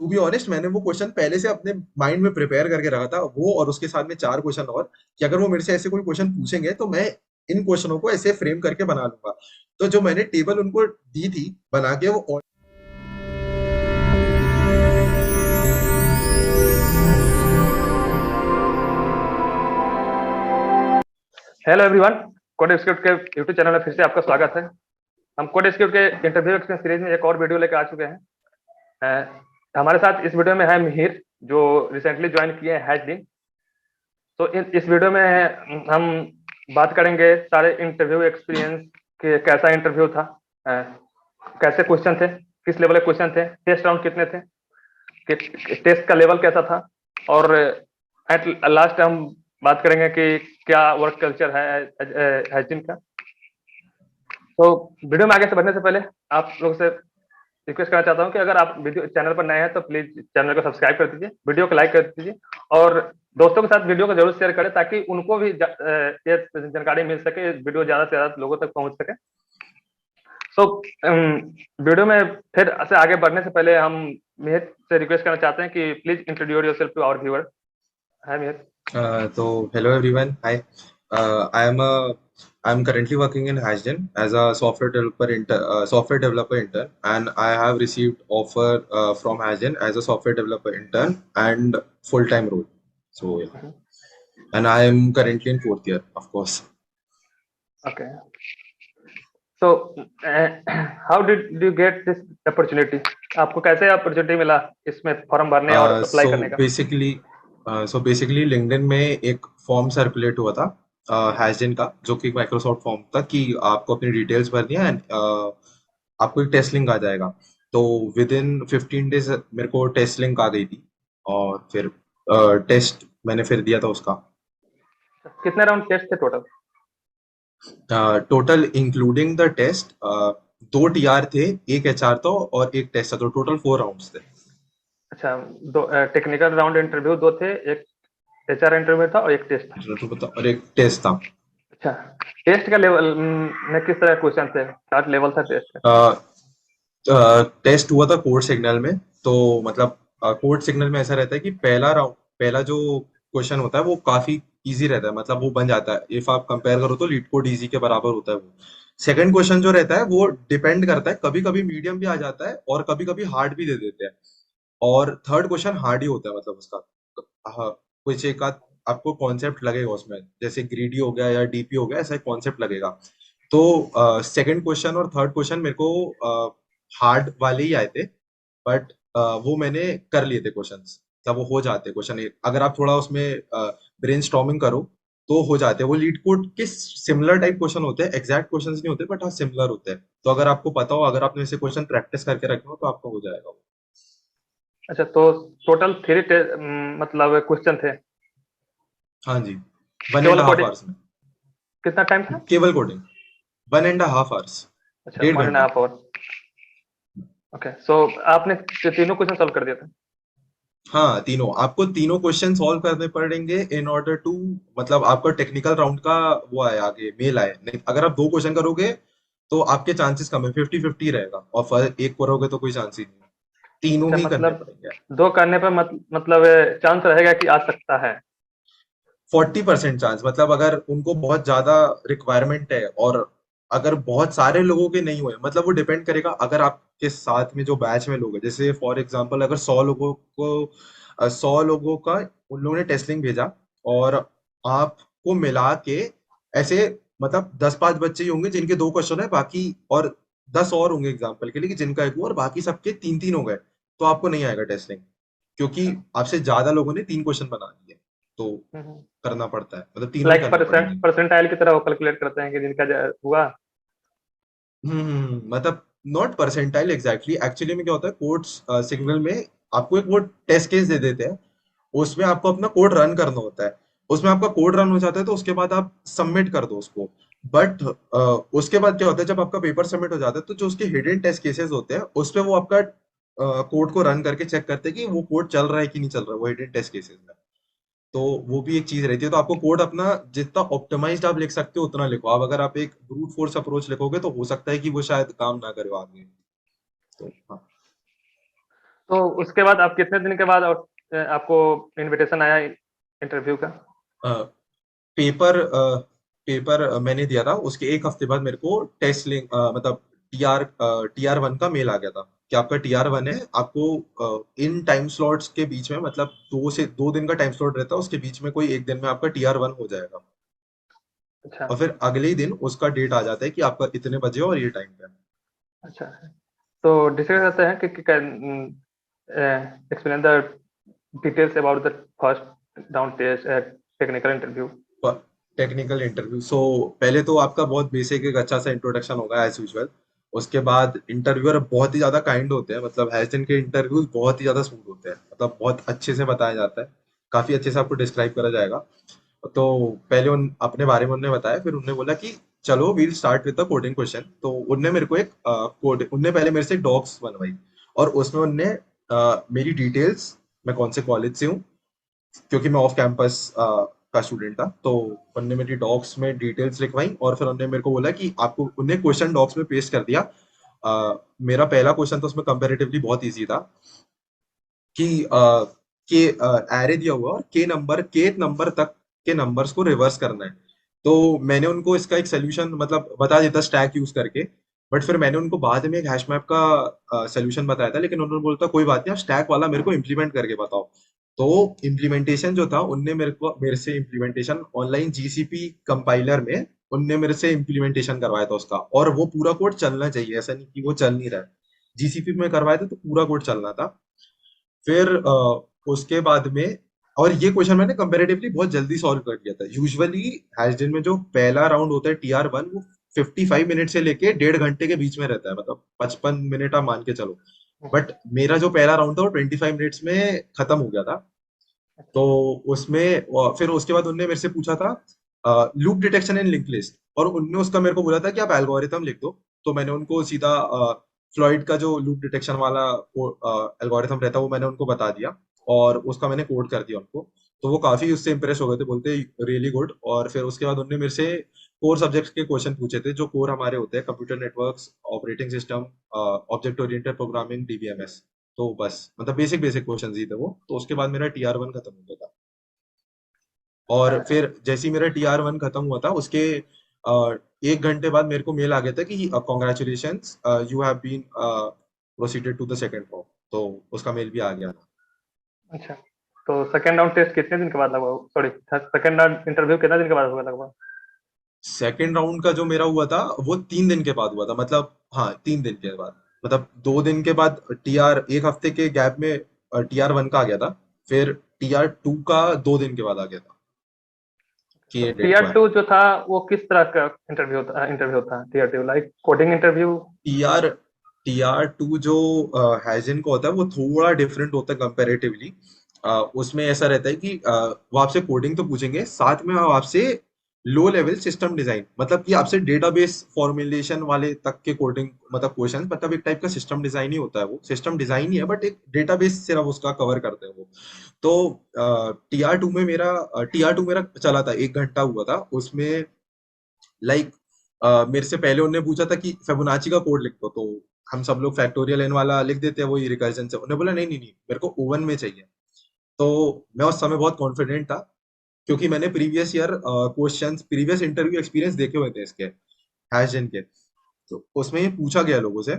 To be honest मैंने वो question पहले से अपने माइंड में प्रिपेयर करके रखा था, वो और उसके साथ में चार क्वेश्चन और, कि अगर वो मेरे से ऐसे कोई क्वेश्चन पूछेंगे तो मैं इन क्वेश्चनों को ऐसे फ्रेम करके बना लूंगा। तो जो मैंने टेबल उनको दी थी बना के, वो हेलो एवरीवन। कोड स्क्रिप्ट के यूट्यूब चैनल में फिर से आपका स्वागत है। हम कोड स्क्रिप्ट के इंटरव्यू एक्सपीरियंस सीरीज में एक और वीडियो लेकर आ चुके हैं। हमारे साथ इस वीडियो में है मिहिर, जो रिसेंटली ज्वाइन किए हैं हैशडीन। तो इस वीडियो में हम बात करेंगे सारे इंटरव्यू एक्सपीरियंस के, कैसा इंटरव्यू था, अ, कैसे क्वेश्चन थे, किस लेवल के क्वेश्चन थे, टेस्ट राउंड कितने थे, टेस्ट का लेवल कैसा था, और एट लास्ट हम बात करेंगे कि क्या वर्क कल्चर है हैशडीन का। तो वीडियो में आगे से बढ़ने से पहले आप लोग से रिक्वेस्ट करना चाहता हूँ कि अगर आप वीडियो चैनल पर नए हैं तो प्लीज चैनल को सब्सक्राइब कर दीजिए, वीडियो को लाइक कर दीजिए, और दोस्तों के साथ वीडियो को जरूर शेयर करें ताकि उनको भी ये जानकारी मिल सके, वीडियो ज्यादा से ज्यादा लोगों तक पहुंच सके। तो वीडियो में फिर से आगे बढ़ने से पहले हम मिहिर से रिक्वेस्ट करना चाहते हैं कि please introduce yourself to our viewer. है मिहिर। तो hello everyone, hi. I'm currently working in Hasgen as a software developer intern, and I have received offer from Hasgen as a software developer intern and full time role. So yeah, and I am currently in fourth year, of course. Okay. तो how did you get this opportunity? आपको कैसे opportunity मिला इसमें form भरने और Uh, apply so करने का? basically, so basically LinkedIn में एक फॉर्म सर्कुलेट हुआ था हैशडेन का, जो कि माइक्रोसॉफ्ट फॉर्म था, कि आपको अपनी डिटेल्स भरनी है एंड आपको एक टेस्ट लिंक आ जाएगा। तो विद इन 15 डेज मेरे को टेस्ट लिंक आ गई थी, और फिर टेस्ट मैंने फिर दिया था उसका। कितने राउंड टेस्ट थे total? Total including the test, दो टीआर थे, एक एचआर था और एक टेस्ट था, तो टोटल 4 राउंड्स थे। अच्छा, दो टेक्निकल राउंड इंटरव्यू दो थे, एक एचआर इंटरव्यू था और एक टेस्ट था। तो पता, और एक टेस्ट था। अच्छा, टेस्ट का लेवल में किस तरह क्वेश्चन थे, क्या लेवल था टेस्ट का? टेस्ट हुआ था कोड सिग्नल में। तो मतलब कोड सिग्नल में ऐसा रहता है कि पहला जो क्वेश्चन होता है वो काफी इजी रहता है, मतलब वो बन जाता है, इफ आप कंपेयर करो तो लीड कोड इजी के बराबर होता है वो। सेकंड क्वेश्चन जो रहता है वो डिपेंड करता है, कभी कभी मीडियम भी आ जाता है और कभी कभी हार्ड भी दे देते हैं। और थर्ड क्वेश्चन हार्ड ही होता है, मतलब उसका हाँ, कुछ एक आध आपको कॉन्सेप्ट लगेगा उसमें, जैसे ग्रीडी हो गया या डीपी हो गया, ऐसा एक कॉन्सेप्ट लगेगा। तो सेकंड क्वेश्चन और थर्ड क्वेश्चन मेरे को हार्ड वाले ही आए थे, बट वो मैंने कर लिए थे क्वेश्चंस। तब वो हो जाते क्वेश्चन, अगर आप थोड़ा उसमें ब्रेनस्टॉर्मिंग करो तो हो जाते हैं। वो लीड कोड के सिमिलर टाइप क्वेश्चन होते हैं, एग्जैक्ट क्वेश्चंस नहीं होते, बट हाँ सिमिलर होते हैं। तो अगर आपको पता हो, अगर आपने ऐसे क्वेश्चन प्रैक्टिस करके रखे हो तो आपको हो जाएगा वो। अच्छा, तो टोटल थ्री मतलब क्वेश्चन थे? हाँ जी, 1.5 केवल कोडिंग? आवर्स में। कितना टाइम था? केवल कोडिंग, 1.5 आवर्स, अच्छा, डेढ़ वन एंड घंटा हाफ आवर। ओके, सो आपने तीनों क्वेश्चन सॉल्व कर दिया था? हाँ, तीनों आपको तीनों क्वेश्चन सॉल्व करने पड़ेंगे इन ऑर्डर टू, मतलब आपका टेक्निकल राउंड का वो आए, आगे मेल आए। नहीं, अगर आप दो क्वेश्चन करोगे तो आपके चांसेस कम है, 50-50 रहेगा, और एक करोगे तो कोई चांस ही नहीं है। तीनों अच्छा, ही करने मतलब पड़ेंगे। दो करने पर मतलब चांस रहेगा कि आ सकता है? 40% चांस, मतलब अगर उनको बहुत ज्यादा रिक्वायरमेंट है, और अगर बहुत सारे लोगों के नहीं हुए, मतलब वो डिपेंड करेगा, अगर आपके साथ में जो बैच में लोग हैं, जैसे फॉर एग्जांपल अगर 100 लोगों का उन लोगों ने टेस्ट लिंक भेजा, और आपको मिला के ऐसे, मतलब 10-5 बच्चे ही होंगे जिनके दो क्वेश्चन है बाकी, और 10 और होंगे एग्जाम्पल के लिए कि जिनका एक हुआ और बाकी सबके तीन तीन हो गए, तो आपको नहीं आएगा टेस्ट लिंक, क्योंकि अच्छा। आपसे ज्यादा लोगों ने तीन क्वेश्चन बना लिए। तो करना पड़ता है, मतलब तीनों ही लाइक करने पड़ेंगे। परसेंटाइल की तरह वो कैलकुलेट करते हैं कि जिनका हुआ। मतलब नॉट परसेंटाइल एग्जैक्टली, एक्चुअली में क्या होता है, कोड्स सिग्नल में आपको एक वो टेस्ट केस दे देते हैं, उसमें आपको अपना कोड रन करना होता है। उसमें आपका कोड रन हो जाता है तो उसके बाद आप सबमिट कर दो उसको। बट उसके बाद क्या होता है, जब आपका पेपर सबमिट हो जाता है तो जो उसके हिडन टेस्ट केसेस होते हैं उस पे वो आपका कोड को रन करके चेक करते हैं कि वो कोड चल रहा है कि नहीं चल रहा है, वो हिडन टेस्ट केसेस में। तो वो भी एक चीज रहती है। तो आपको कोड अपना जितना ऑप्टिमाइज्ड आप लिख सकते हो उतना लिखो। अब अगर आप एक ब्रूट फोर्स अप्रोच लिखोगे तो हो सकता है कि वो शायद काम ना करे आगे। तो हाँ। तो उसके बाद आप कितने दिन के बाद आपको इनविटेशन आया इंटरव्यू का? पेपर पेपर मैंने दिया था, उसके एक हफ्ते बाद मेरे को टेस्ट लिंक मतलब टीआर 1 का मेल आ गया था कि आपका टीआर 1 है। आपको इन टाइम स्लॉट्स के बीच में, मतलब 2 दिन का टाइम स्लॉट रहता है, उसके बीच में कोई एक दिन में आपका टीआर 1 हो जाएगा। अच्छा। और फिर अगले ही दिन उसका डेट आ जाता है कि आपका इतने बजे और ये टाइम पे है। अच्छा, तो डिस्कस करते हैं कि can explain the details about the first round test technical interview. Technical interview, so पहले तो आपका बहुत बेसिक एक अच्छा सा इंट्रोडक्शन होगा एज यूजुअल। उसके बाद इंटरव्यूअर बहुत ही ज्यादा काइंड होते हैं, मतलब हैजन के इंटरव्यूज बहुत ही ज्यादा स्मूथ होते हैं, मतलब बहुत अच्छे से बताया जाता है, काफी अच्छे से आपको डिस्क्राइब करा जाएगा। तो पहले उन अपने बारे में उन्होंने बताया, फिर उन्होंने बोला कि चलो we'll start with the coding question. तो उनने मेरे को एक कोड उनने पहले मेरे से एक डॉक्स बनवाई, और उसमें उनने मेरी डिटेल्स, मैं कौन से कॉलेज से हूँ, क्योंकि मैं ऑफ कैंपस का स्टूडेंट था, तो उनने मेरी डॉक्स में डिटेल्स लिखवाई, और फिर उन्होंने मेरे को बोला कि आपको, उन्हें क्वेश्चन डॉक्स में पेस्ट कर दिया। मेरा पहला क्वेश्चन तो उसमें कंपैरेटिवली बहुत इजी था कि के एरे दिया हुआ और के नंबर तक के नंबर्स को रिवर्स करना है। तो मैंने उनको इसका एक सोल्यूशन मतलब बता दिया था स्टैक यूज करके, बट फिर मैंने उनको बाद में एक हैश मैप का सोल्यूशन बताया था, लेकिन उन्होंने बोला था कोई बात नहीं, आप स्टैक वाला मेरे को इम्प्लीमेंट करके बताओ। तो इम्प्लीमेंटेशन जो था, उनने मेरे से इम्प्लीमेंटेशन ऑनलाइन जीसीपी कंपाइलर में, उनने मेरे से इम्प्लीमेंटेशन करवाया था उसका, और वो पूरा कोड चलना चाहिए, ऐसा नहीं कि वो चल नहीं रहा है। जीसीपी में करवाया था तो पूरा कोड चलना था। फिर उसके बाद में, और ये क्वेश्चन मैंने कंपैरेटिवली बहुत जल्दी सॉल्व कर दिया था। यूजुअली हैशडेन में जो पहला राउंड होता है टीआर 1, वो 55 मिनट से लेके 1.5 घंटे के बीच में रहता है, मतलब 55 मिनट आप मान के चलो। बट मेरा जो पहला राउंड था वो 25 मिनट्स में खत्म हो गया था। तो उसमें फिर उसके बाद उनने मेरे से पूछा था loop detection and link list, और उनने उसका मेरे को बोला था कि आप एल्गोरिथम लिख दो। तो मैंने उनको सीधा फ्लॉइड का जो लूप डिटेक्शन वाला एल्गोरिथम रहता है वो मैंने उनको बता दिया, और उसका मैंने कोड कर दिया उनको। तो वो काफी उससे इंप्रेस हो गए थे, बोलते रियली गुड। और फिर उसके बाद उन्होंने मेरे से कोर सब्जेक्ट्स के क्वेश्चन पूछे थे, जो कोर हमारे होते हैं, computer networks, operating system, object oriented programming, DBMS. तो बस मतलब बेसिक बेसिक क्वेश्चन ही थे वो। तो उसके बाद मेरा टीआर 1 खत्म हो गया था। अच्छा और फिर जैसे ही मेरा टीआर 1 खत्म हुआ था, उसके 1 घंटे बाद मेरे को मेल आ गया था कि congratulation, you have been proceeded to the second round. तो उसका मेल भी आ गया था। अच्छा। तो सेकेंड राउंड टेस्ट कितने दिन के बाद लगभग, सॉरी सेकेंड राउंड इंटरव्यू कितना दिन के बाद हुआ लगभग? सेकेंड राउंड का जो मेरा हुआ था वो 3 दिन के बाद हुआ था, मतलब हाँ 3 दिन के बाद, मतलब 2 दिन के बाद एक हफ्ते के गैप में टीआर 1 का आ गया था। फिर टीआर 2 का 2 दिन के बाद आ गया था कि तो ये डेट टीआर को है। टू जो था वो किस तरह का इंटरव्यू होता है? TR two like coding interview? TR TR 2 जो हैजन का होता है वो थोड़ा डिफरेंट होता है कंपेरेटिवली। उसमें ऐसा रहता है कि वो आपसे कोडिंग तो पूछेंगे, साथ में वो आपसे लो लेवल सिस्टम डिजाइन, मतलब कि आपसे डेटाबेस फॉर्मुलेशन वाले तक के कोडिंग, मतलब क्वेश्चन, मतलब एक टाइप का सिस्टम डिजाइन ही होता है, वो सिस्टम डिजाइन ही है, बट एक डेटाबेस सिर्फ उसका कवर करते हैं वो। तो टीआर 2 मेरा चला था, 1 घंटा हुआ था उसमें। लाइक मेरे से पहले उन्होंने पूछा था कि फिबोनाची का कोड लिख दो, तो हम सब लोग फैक्टोरियल एन वाला लिख देते हैं वही रिकर्जन से। उन्होंने बोला नहीं नहीं नहीं, मेरे को ओवन में चाहिए। तो मैं उस समय बहुत कॉन्फिडेंट था, क्योंकि मैंने previous year questions, previous interview experience देखे हुए थे इसके, हैशजन के। तो उसमें ये पूछा गया लोगों से,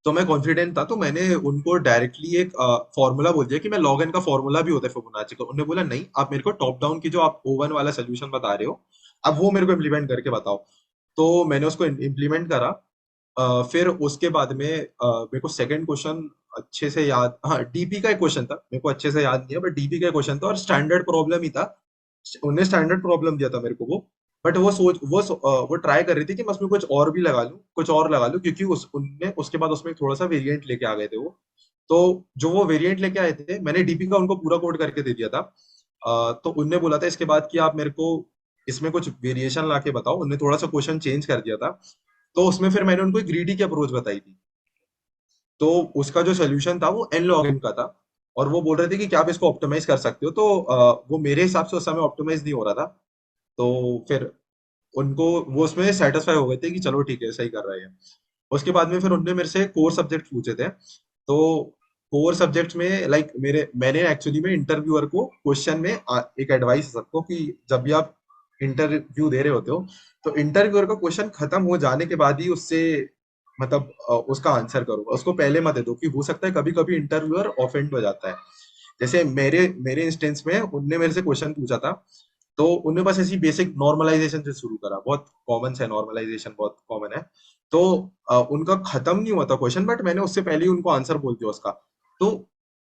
तो मैं कॉन्फिडेंट था, तो मैंने उनको डायरेक्टली एक फॉर्मूला बोल दिया कि मैं लॉग एन का फॉर्मूला भी होता है फिबोनाची का। उन्होंने बोला नहीं, आप मेरे को टॉप डाउन की जो आप ओवन वाला सोल्यूशन बता रहे हो, अब वो मेरे को इम्प्लीमेंट करके बताओ। तो मैंने उसको इम्प्लीमेंट करा। फिर उसके बाद में मेरे को सेकंड क्वेश्चन अच्छे से याद, हाँ डीपी का एक क्वेश्चन था, मेरे को अच्छे से याद नहीं है, बट डीपी का क्वेश्चन था और स्टैंडर्ड प्रॉब्लम ही था। उन्हें स्टैंडर्ड प्रॉब्लम दिया था मेरे को वो। बट वो ट्राई कर रही थी कि मैं उसमें कुछ और भी लगा लूं, कुछ और लगा लूं, क्योंकि उनने उसके बाद उसमें थोड़ा सा वेरिएंट लेके आ गए थे वो। तो जो वो वेरिएंट लेके आए थे, मैंने डीपी का उनको पूरा कोड करके दे दिया था। तो उनने बोला था इसके बाद कि आप मेरे को इसमें कुछ वेरिएशन ला के बताओ। उनने थोड़ा सा क्वेश्चन चेंज कर दिया था। तो उसमें फिर मैंने उनको एक ग्रीडी की अप्रोच बताई थी। तो उसका जो सोल्यूशन था वो एन लॉग इन का था, और वो बोल रहे थे कि क्या आप इसको ऑप्टिमाइज कर सकते हो। तो वो मेरे हिसाब से उस समय ऑप्टिमाइज नहीं हो रहा था। तो फिर उनको वो उसमें सेटिस्फाई हो गए थे कि चलो ठीक है, सही कर रहे हैं। उसके बाद में फिर उनने मेरे से कोर सब्जेक्ट पूछे थे। तो कोर सब्जेक्ट्स में लाइक मेरे मैंने एक्चुअली में इंटरव्यूअर को क्वेश्चन में एक एडवाइस है सबको कि जब भी आप इंटरव्यू दे रहे होते हो तो इंटरव्यूअर का क्वेश्चन खत्म हो जाने के बाद ही उससे मतलब उसका आंसर करो, उसको पहले मत दे दो कि हो सकता है कभी कभी इंटरव्यूअर ऑफेंड हो जाता है। जैसे मेरे मेरे इंस्टेंस में उनने मेरे से क्वेश्चन पूछा था, तो उन्होंने बस ऐसी बेसिक नॉर्मलाइजेशन से शुरू करा, बहुत कॉमन है, नॉर्मलाइजेशन बहुत कॉमन है। तो उनका खत्म नहीं हुआ था क्वेश्चन, बट मैंने उससे पहले ही उनको आंसर बोल दिया उसका। तो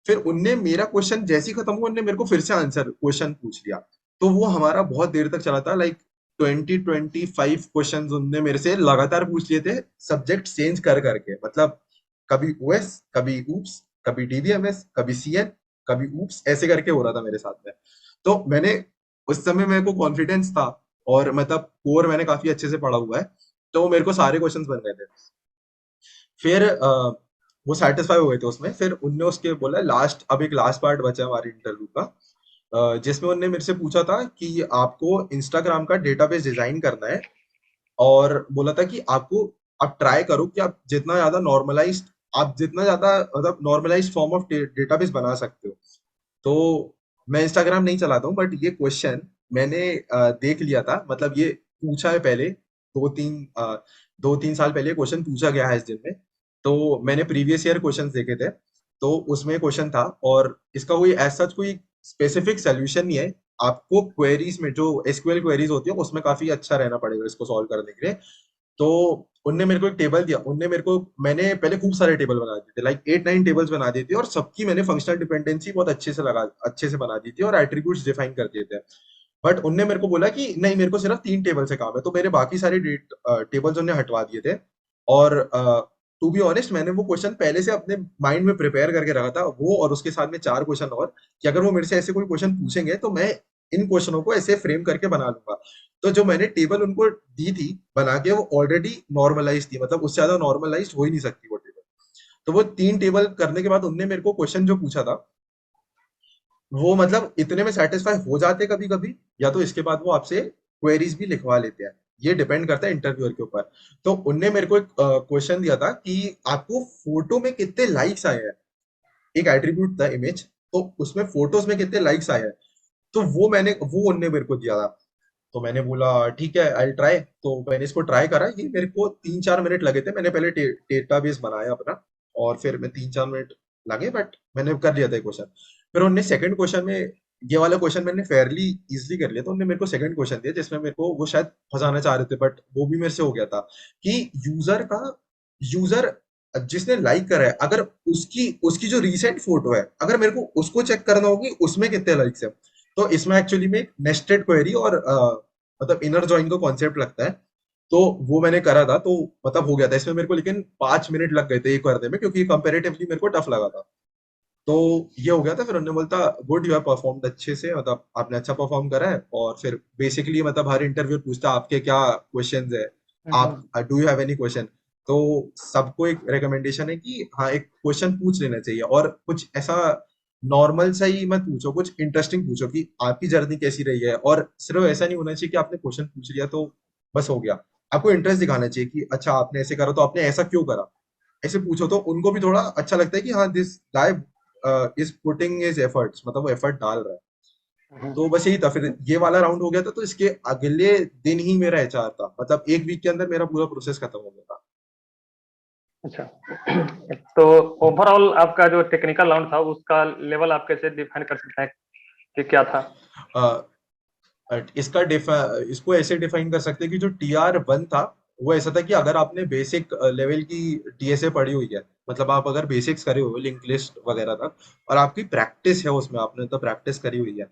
फिर उनने मेरा क्वेश्चन जैसे ही खत्म हुआ, उनने मेरे को फिर से आंसर क्वेश्चन पूछ लिया। तो वो हमारा बहुत देर तक चला था, लाइक 20-25 क्वेश्चन उनने मेरे से लगातार पूछ लिए थे, सब्जेक्ट चेंज कर करके, मतलब कभी ओएस, कभी ऊप्स, कभी डीबीएमएस, कभी सीएन, कभी ऊप्स, ऐसे करके हो रहा था मेरे साथ में। तो मैंने उस समय मेरे को कॉन्फिडेंस था, और मतलब कोर मैंने काफी अच्छे से पढ़ा हुआ है, तो मेरे को सारे क्वेश्चंस बन गए थे। फिर वो सेटिस्फाई हो गए थे उसमें। फिर उनने उसके बोला लास्ट, अब एक लास्ट पार्ट बचा है हमारे इंटरव्यू का, जिसमें उनने मेरे से पूछा था कि आपको इंस्टाग्राम का डेटाबेस डिजाइन करना है, और बोला था कि आपको, आप ट्राई करो कि आप जितना ज्यादा मतलब नॉर्मलाइज्ड फॉर्म ऑफ डेटाबेस बना सकते हो। तो मैं इंस्टाग्राम नहीं चलाता हूँ, बट ये क्वेश्चन मैंने देख लिया था, मतलब ये पूछा है पहले, 2-3 साल पहले क्वेश्चन पूछा गया है इस दिन में। तो मैंने प्रीवियस ईयर क्वेश्चंस देखे थे, तो उसमें क्वेश्चन था, और इसका कोई एज सच कोई स्पेसिफिक सोल्यूशन नहीं है। आपको क्वेरीज में जो एसक्यूएल क्वेरीज होती है उसमें काफी अच्छा रहना पड़ेगा इसको सॉल्व करने के लिए। तो उनने मेरे को एक टेबल दिया, उनने मेरे को, मैंने पहले खूब सारे टेबल बना दिए थे, लाइक 8-9 टेबल्स बना दिए थे, और सबकी मैंने फंक्शनल डिपेंडेंसी बहुत अच्छे से बना दी थी, और एट्रीब्यूट्स डिफाइन कर दिए थे। बट उनने मेरे को बोला कि नहीं, मेरे को सिर्फ 3 टेबल से काम है, तो मेरे बाकी सारे टेबल्स उन्होंने हटवा दिए थे। और टू बी ऑनेस्ट, मैंने वो क्वेश्चन पहले से अपने माइंड में प्रिपेयर करके रखा था, वो और उसके साथ में 4 क्वेश्चन और, कि अगर वो मेरे से ऐसे कोई क्वेश्चन पूछेंगे तो मैं इन क्वेश्चनों को ऐसे फ्रेम करके बना लूंगा। तो जो मैंने टेबल उनको दी थी बना के, वो ऑलरेडी नॉर्मलाइज थी, मतलब उससे ज्यादा नॉर्मलाइज हो ही नहीं सकती वो टेबल। तो वो 3 टेबल करने के बाद उनने मेरे को क्वेश्चन जो पूछा था, वो मतलब इतने में सेटिस्फाई हो जाते कभी कभी, या तो इसके बाद वो आपसे क्वेरीज भी लिखवा लेते हैं, ये डिपेंड करता है इंटरव्यूअर के ऊपर। तो उनने मेरे को एक क्वेश्चन दिया था कि आपको फोटो में कितने लाइक्स आए हैं, एक एट्रीब्यूट था इमेज, तो उसमें फोटोज में कितने लाइक्स आए हैं। तो वो उनने मेरे को दिया था। तो मैंने बोला ठीक है, आई ट्राई। तो मैंने इसको ट्राई करा, ये मेरे को 3-4 मिनट लगे थे, मैंने पहले डेटाबेस बनाया अपना, और फिर मैं 3-4 मिनट लगे, बट मैंने कर लिया था क्वेश्चन। फिर उनने सेकंड क्वेश्चन में, ये वाला क्वेश्चन मैंने फेयरली इजिली कर लिया, तो उन्होंने मेरे को सेकंड क्वेश्चन दिया जिसमें मेरे को वो शायद फंसाना चाह रहे थे, बट वो भी मेरे से हो गया था, कि यूजर जिसने लाइक करा है, अगर उसकी उसकी जो रीसेंट फोटो है, अगर मेरे को उसको चेक करना होगी उसमें कितने लाइक्स है। तो इसमें एक्चुअली में एक नेस्टेड क्वेरी और मतलब इनर जॉइन का कॉन्सेप्ट लगता है। तो वो मैंने करा था, तो मतलब हो गया था इसमें मेरे को, लेकिन 5 मिनट लग गए थे ये करने में, क्योंकि कंपेरेटिवली मेरे को टफ लगा था। तो ये हो गया था। फिर उन्होंने बोलता गुड, यू हैव परफॉर्म्ड अच्छे से, मतलब आपने अच्छा परफॉर्म करा है। और फिर बेसिकली मतलब हर इंटरव्यू पूछता आपके क्या क्वेश्चंस है, आप do you have any question. तो सबको एक रिकमेंडेशन है कि हाँ, एक क्वेश्चन पूछ लेना चाहिए, और कुछ ऐसा नॉर्मल सा ही मत पूछो, कुछ इंटरेस्टिंग पूछो कि आपकी जर्नी कैसी रही है। और सिर्फ ऐसा नहीं होना चाहिए कि आपने क्वेश्चन पूछ लिया तो बस हो गया, आपको इंटरेस्ट दिखाना चाहिए कि अच्छा आपने ऐसे करा तो आपने ऐसा क्यों करा। ऐसे पूछो तो उनको भी थोड़ा अच्छा लगता है कि हाँ, this guy is putting his efforts, मतलब वो एफर्ट डाल रहा है। तो बस यही था। फिर ये वाला राउंड हो गया था, तो इसके अगले दिन ही मेरा एचआर था, मतलब एक वीक के अंदर मेरा पूरा प्रोसेस खत्म हो गया था। अच्छा। तो ओवरऑल आपका जो टेक्निकल राउंड था उसका लेवल आप कैसे डिफाइन कर सकते हैं कि क्या था? अ, इसको ऐसे डिफाइन कर सकते हैं कि जो TR1 था, वो ऐसा था कि अगर आपने बेसिक लेवल की TSA पढ़ी हुई है, मतलब आप अगर बेसिक्स करे हुए लिंक लिस्ट वगैरह तक, और आपकी प्रैक्टिस है उसमें, आपने तो प्रैक्टिस करी हुई है,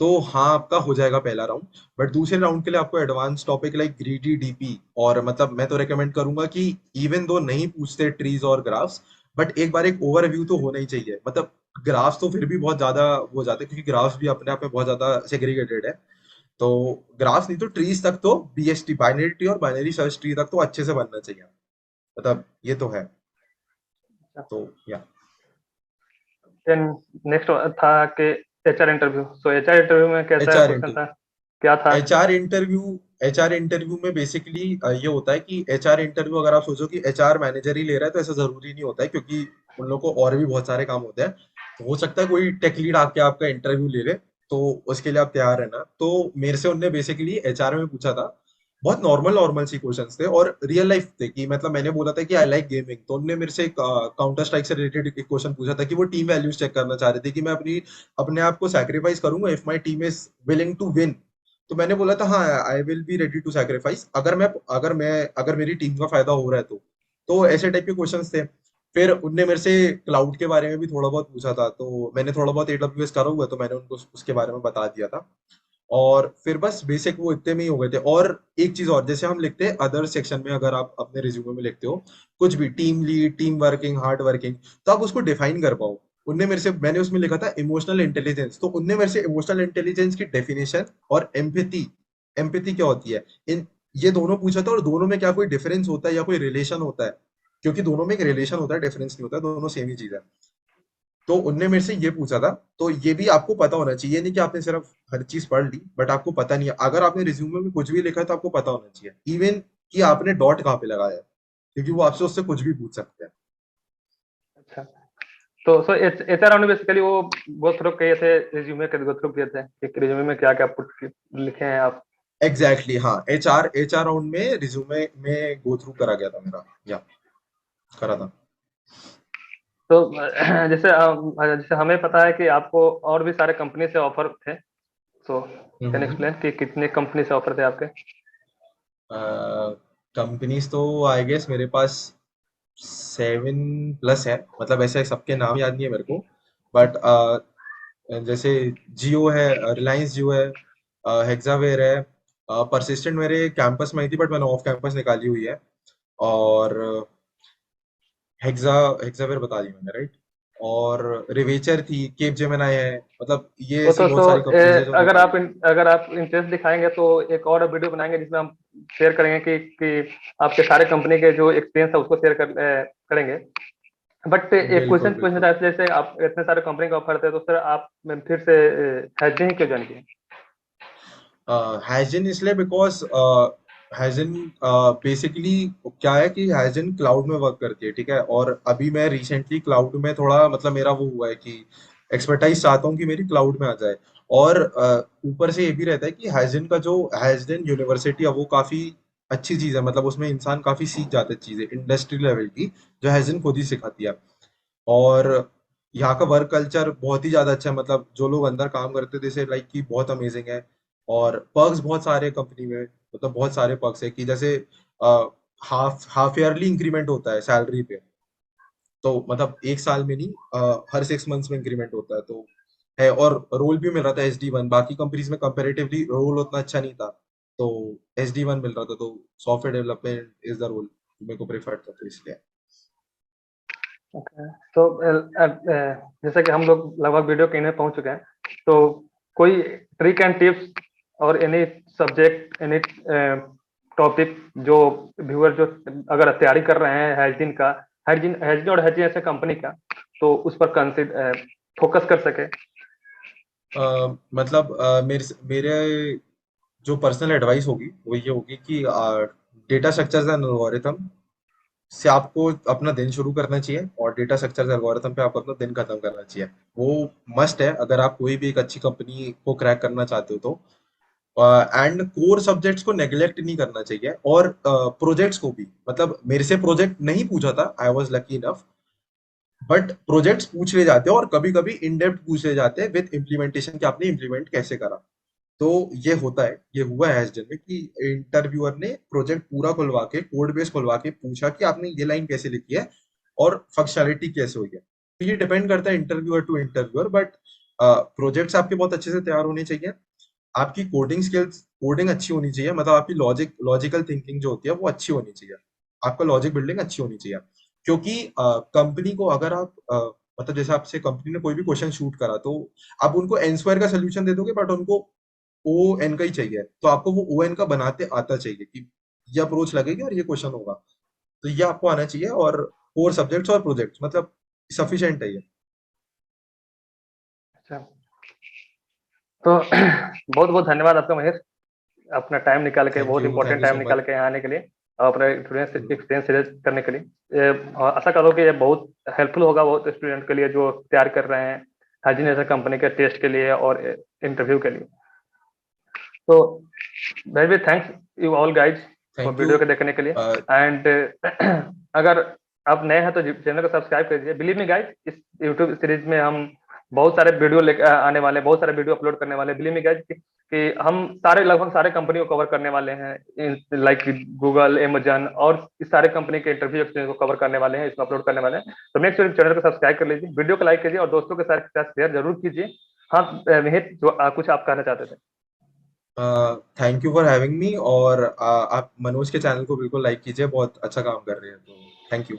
तो हाँ, आपका हो जाएगा पहला राउंड। बट दूसरे राउंड के लिए आपको advance topic like greedy DP, और मतलब मैं तो रेकमेंड करूंगा कि इवन दो नहीं पूछते ट्रीज और ग्राफ्स, बट एक बार एक ओवरव्यू तो होना ही चाहिए। मतलब ग्राफ्स तो फिर भी बहुत ज्यादा हो जाते हैं, क्योंकि ग्राफ्स भी अपने आप में बहुत ज्यादा सेग्रीगेटेड है। तो ग्राफ्स नहीं तो ट्रीज तक तो, BST बाइनरी ट्री और बाइनरी सर्च ट्री तक तो अच्छे से बनना चाहिए, मतलब ये तो है। तो या देन नेक्स्ट था कि एचआर इंटरव्यू। सो एचआर इंटरव्यू में कैसा एच आर क्वेश्चन था, क्या था? एच आर इंटरव्यू में बेसिकली ये होता है कि एचआर इंटरव्यू, अगर आप सोचो कि HR मैनेजर ही ले रहा है, तो ऐसा जरूरी नहीं होता है, क्योंकि उन लोगों को और भी बहुत सारे काम होते हैं। तो हो सकता है कोई टेक लीड आके आपका इंटरव्यू ले ले, तो उसके लिए आप तैयार रहना। तो मेरे से उनने बेसिकली एचआर में पूछा था। बहुत नॉर्मल नॉर्मल सी क्वेश्चंस थे और रियल लाइफ थे, कि मतलब मैंने बोला था कि आई लाइक गेमिंग, तो उन्होंने मेरे से काउंटर स्ट्राइक से रिलेटेड एक क्वेश्चन पूछा था कि वो टीम वैल्यूज चेक करना चाह रहे थे कि मैं अपने आप को सैक्रिफाइस करूंगा if my team is willing to win. तो मैंने बोला था हाँ, I will be ready to sacrifice, अगर मेरी टीम का फायदा हो रहा है तो ऐसे टाइप के क्वेश्चंस थे। फिर उनने मेरे से क्लाउड के बारे में भी थोड़ा बहुत पूछा था, तो मैंने थोड़ा बहुत एडब्ल्यूएस करा हुआ है, तो मैंने उनको उसके बारे में बता दिया था। और फिर बस बेसिक वो इतने में ही हो गए थे। और एक चीज और, जैसे हम लिखते हैं अदर सेक्शन में, अगर आप अपने रिज्यूमे में लिखते हो कुछ भी, team lead, team working, hard working, तो आप उसको डिफाइन कर पाओ। उनने मेरे से मैंने उसमें लिखा था इमोशनल इंटेलिजेंस, तो उनने मेरे से इमोशनल इंटेलिजेंस की डेफिनेशन और एम्पैथी, एम्पैथी क्या होती है, इन ये दोनों पूछा था, और दोनों में क्या कोई डिफरेंस होता है या कोई रिलेशन होता है, क्योंकि दोनों में एक रिलेशन होता है, डिफरेंस नहीं होता है, दोनों सेम ही चीज है। तो उनने मेरे से ये पूछा था। तो ये भी आपको पता होना चाहिए, ये नहीं कि आपने सिर्फ हर चीज पढ़ ली बट आपको पता नहीं है। अगर आपने रिज्यूमे में कुछ भी लिखा है तो आपको पता होना चाहिए, इवन कि आपने डॉट कहाँ पे लगाया है, क्योंकि वो आपसे उससे कुछ भी पूछ सकते हैं। अच्छा, तो सो एचआर राउंड में बेसिकली वो गो थ्रू किए थे, रिज्यूमे के गो थ्रू किए थे कि रिज्यूमे में क्या क्या पुट लिखे हैं आप। एग्जैक्टली exactly, हाँ, एचआर राउंड में रिज्यूमे में गो थ्रू करा गया था मेरा, या करा था। तो जैसे हमें पता है कि आपको और भी सारे कंपनी से ऑफर थे, सो कैन हम्म। एक्सप्लेन कि कितने कंपनी से ऑफर थे आपके। कंपनीज तो आई गेस मेरे पास 7+ है, मतलब ऐसे सबके नाम याद नहीं है मेरे को, बट जैसे जियो है, रिलायंस जियो है, हेक्सावेयर है, परसिस्टेंट मेरे कैंपस में आई थी बट मैंने ऑफ कैंपस निकाली हुई है। और हेक्सा हेक्सावेयर बता दी मैंने, राइट। और रिवेचर थी, केप जेमिनाई है, मतलब ये वो ऐसी बहुत सारी कंपनीज है जो निकाली। अगर आप इंटरेस्ट दिखाएंगे तो एक और वीडियो बनाएंगे जिसमें हम शेयर करेंगे कि आपके सारे कंपनी के जो एक्सपीरियंस है उसको शेयर करेंगे। बट एक बिल्कुल क्वेश्चन पूछना बिल्कुल। चाहते हैं, जैसे आप इतने सारे कंपनी का ऑफर थे तो सर आप फिर से हैजिंग क्यों ज्वाइन किए। हैजन इसलिए बिकॉज हैजन बेसिकली क्या है कि हैजन क्लाउड में वर्क करती है, ठीक है। और अभी मैं रिसेंटली क्लाउड में थोड़ा, मतलब मेरा वो हुआ है कि एक्सपर्टाइज चाहता हूँ कि मेरी क्लाउड में आ जाए। और ऊपर से ये भी रहता है कि हैजन का जो हैजन यूनिवर्सिटी है वो काफी अच्छी चीज है, मतलब उसमें इंसान काफी सीख जाता है चीजें इंडस्ट्री लेवल की, जो हैजन खुद ही सिखाती है। और यहाँ का वर्क कल्चर बहुत ही ज्यादा अच्छा है, मतलब जो लोग अंदर काम करते थे जैसे लाइक कि बहुत अमेजिंग है। और पर्क्स बहुत सारे कंपनी में, मतलब बहुत सारे पर्क्स है कि जैसे हाफ हाफ ईयरली इंक्रीमेंट होता है सैलरी पे। तो मतलब एक साल में नहीं, हर 6 मंथ्स में इंक्रीमेंट होता है, तो है। और रोल भी मिल रहा था SD1, बाकी कंपनीज में कंपेरेटिवली रोल उतना अच्छा नहीं था, तो SD1 मिल रहा था, तो software development is the role मेरे को प्रेफर्ड था, तो इसलिए। ओके, तो जैसे कि हम लोग लगभग वीडियो के इन्हें पहुंच चुके हैं, तो कोई ट्रिक एंड टिप्स और एनी सब्जेक्ट एनी टॉपिक जो व्यूअर जो अगर तैयारी कर रहे हैं हाइजीन का, हाइजीन हाइजीन और हाइजीन ऐसे कंपनी का, तो उस पर कंसिडर फोकस कर सके। मतलब मेरे जो पर्सनल एडवाइस होगी वो ये होगी कि डेटा स्ट्रक्चर्स एंड एल्गोरिथम से आपको अपना दिन शुरू करना चाहिए, और डेटा स्ट्रक्चर्स एल्गोरिथम पे आपको अपना दिन खत्म करना चाहिए। वो मस्ट है अगर आप कोई भी एक अच्छी कंपनी को क्रैक करना चाहते हो तो। एंड कोर सब्जेक्ट्स को नेग्लेक्ट नहीं करना चाहिए, और प्रोजेक्ट्स को भी, मतलब मेरे से प्रोजेक्ट नहीं पूछा था, I was lucky enough, but projects पूछ ले जाते हैं और कभी कभी इन डेप्थ पूछ ले जाते हैं विद इम्प्लीमेंटेशन, कि आपने इम्प्लीमेंट कैसे करा। तो ये होता है, ये हुआ है एसडीएन में कि इंटरव्यूअर ने प्रोजेक्ट पूरा खुलवा के, कोड बेस खुलवा के पूछा कि आपने ये लाइन कैसे लिखी है और फंक्शनैलिटी कैसे हुई है। तो ये डिपेंड करता है interviewer to interviewer, but projects आपके बहुत अच्छे से तैयार होने चाहिए। आपकी कोडिंग स्किल्स, कोडिंग अच्छी होनी चाहिए, मतलब आपकी लॉजिकल थिंकिंग जो होती है वो अच्छी होनी चाहिए। आपका लॉजिक बिल्डिंग अच्छी होनी चाहिए, क्योंकि कंपनी को अगर आप मतलब जैसे आपसे कंपनी ने कोई भी क्वेश्चन शूट करा, तो आप उनको एन स्क्वायर का सोल्यूशन दे दोगे बट उनको ओ एन का ही चाहिए, तो आपको वो ओ एन का बनाते आता चाहिए कि ये अप्रोच लगेगी और ये क्वेश्चन होगा। तो ये आपको आना चाहिए, और कोर सब्जेक्ट्स और प्रोजेक्ट्स मतलब सफिशिएंट है ये। अच्छा, तो बहुत बहुत धन्यवाद आपका महेश, अपना टाइम निकाल के, बहुत thank important you time so निकाल मच। के यहाँ आने के लिए। अपना एक्सपीरियंस शेयर करने के लिए। आशा करो कि ये बहुत हेल्पफुल होगा बहुत स्टूडेंट के लिए जो तैयार कर रहे हैं हाइजीन एज कंपनी के टेस्ट के लिए और इंटरव्यू के लिए। तो very very thanks you all guys और थैंक यू। वीडियो को देखने के लिए। एंड अगर आप नए हैं तो चैनल को सब्सक्राइब कीजिए। बिलीव मी गाइज, इस यूट्यूब सीरीज में हम बहुत सारे वीडियो लेकर आने वाले, बहुत सारे वीडियो अपलोड करने वाले। बिलीव मी गाइज कि हम लगभग सारे कंपनी को कवर करने वाले हैं, लाइक गूगल, अमेजन और इस सारे कंपनी के इंटरव्यू एक्सपीरियंस को कवर करने वाले हैं, इसमें अपलोड करने वाले हैं। तो मेक श्योर चैनल को सब्सक्राइब कर लीजिए, वीडियो को लाइक कीजिए और दोस्तों के साथ शेयर जरूर कीजिए। हाँ मिहिर, जो कुछ आप कहना चाहते थे। Thank you for having me, और आप मनोज के चैनल को बिल्कुल लाइक कीजिए, बहुत अच्छा काम कर रहे हैं, तो थैंक यू।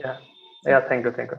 या थैंक यू, थैंक यू।